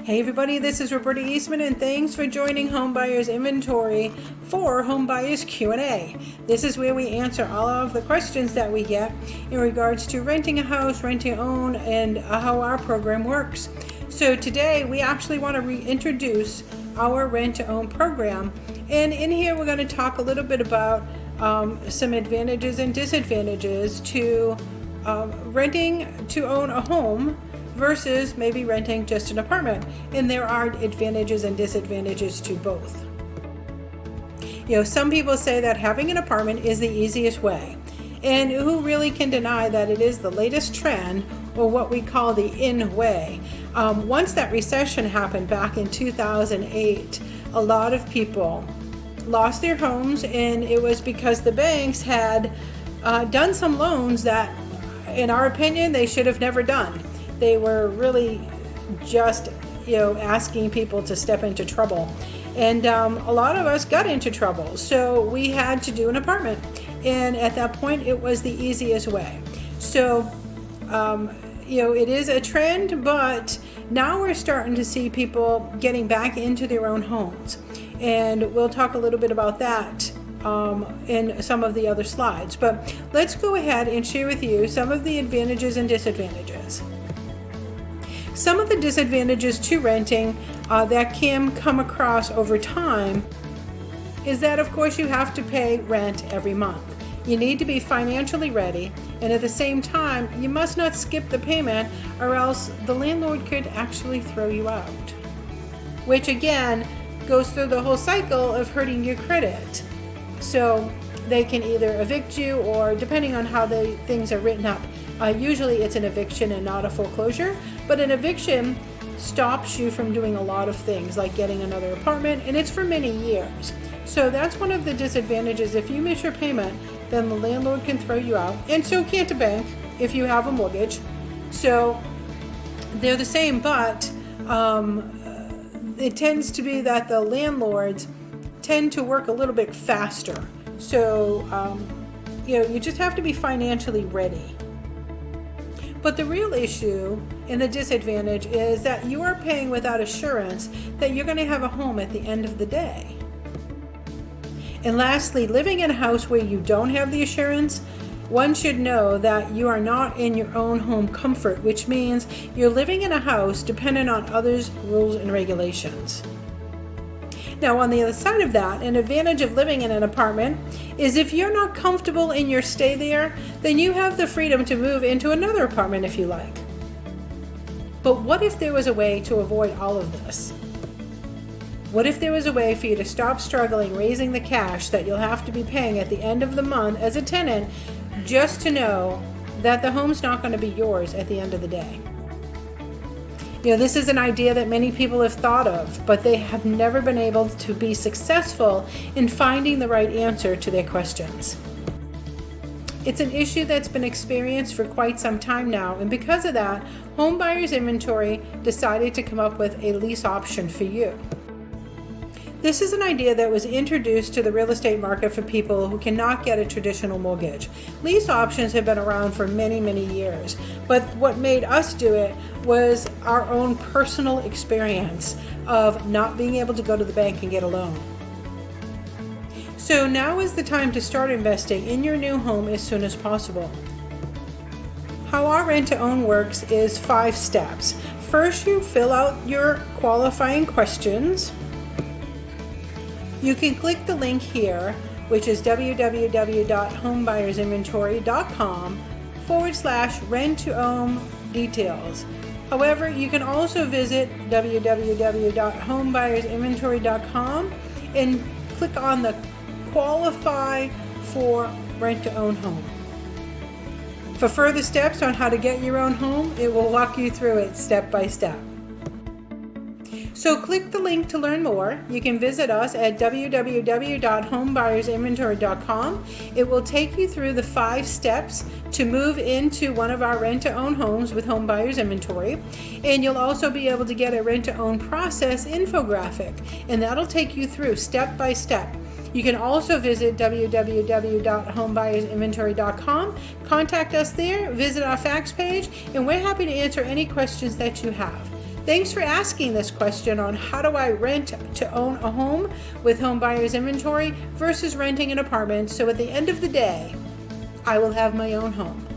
Hey everybody, this is Roberta Eastman and thanks for joining Home Buyers Inventory for Home Buyers Q&A. This is where we answer all of the questions that we get in regards to renting a house, renting to own, and how our program works. So today we actually want to reintroduce our rent to own program, and in here we're going to talk a little bit about some advantages and disadvantages to renting to own a home versus maybe renting just an apartment. And there are advantages and disadvantages to both. Some people say that having an apartment is the easiest way. And who really can deny that it is the latest trend, or what we call the in way? Once that recession happened back in 2008, a lot of people lost their homes, and it was because the banks had done some loans that, in our opinion, they should have never done. They were really just, asking people to step into trouble. And a lot of us got into trouble. So we had to do an apartment. And at that point, it was the easiest way. So, it is a trend, but now we're starting to see people getting back into their own homes. And we'll talk a little bit about that in some of the other slides. But let's go ahead and share with you some of the advantages and disadvantages. Some of the disadvantages to renting that can come across over time is that, of course, you have to pay rent every month. You need to be financially ready, and at the same time, you must not skip the payment, or else the landlord could actually throw you out, which again goes through the whole cycle of hurting your credit. So they can either evict you, or depending on how things are written up, usually it's an eviction and not a foreclosure, but an eviction stops you from doing a lot of things like getting another apartment, and it's for many years. So that's one of the disadvantages. If you miss your payment, then the landlord can throw you out, and so can't a bank if you have a mortgage. So they're the same, but it tends to be that the landlords tend to work a little bit faster. So you just have to be financially ready. But the real issue and the disadvantage is that you are paying without assurance that you're going to have a home at the end of the day. And lastly, living in a house where you don't have the assurance, one should know that you are not in your own home comfort, which means you're living in a house dependent on others' rules and regulations. Now, on the other side of that, an advantage of living in an apartment is if you're not comfortable in your stay there, then you have the freedom to move into another apartment if you like. But what if there was a way to avoid all of this? What if there was a way for you to stop struggling raising the cash that you'll have to be paying at the end of the month as a tenant, just to know that the home's not going to be yours at the end of the day? This is an idea that many people have thought of, but they have never been able to be successful in finding the right answer to their questions. It's an issue that's been experienced for quite some time now, and because of that, Home Buyers Inventory decided to come up with a lease option for you. This is an idea that was introduced to the real estate market for people who cannot get a traditional mortgage. Lease options have been around for many, many years, but what made us do it was our own personal experience of not being able to go to the bank and get a loan. So now is the time to start investing in your new home as soon as possible. How our rent to own works is 5 steps. First, you fill out your qualifying questions. You can click the link here, which is www.homebuyersinventory.com/rent-to-own details. However, you can also visit www.homebuyersinventory.com and click on the qualify for rent-to-own home. For further steps on how to get your own home, it will walk you through it step by step. So click the link to learn more. You can visit us at www.homebuyersinventory.com. It will take you through the 5 steps to move into one of our rent-to-own homes with Home Buyers Inventory. And you'll also be able to get a rent-to-own process infographic, and that'll take you through step by step. You can also visit www.homebuyersinventory.com, contact us there, visit our fax page, and we're happy to answer any questions that you have. Thanks for asking this question on how do I rent to own a home with home buyer's inventory versus renting an apartment, so at the end of the day, I will have my own home.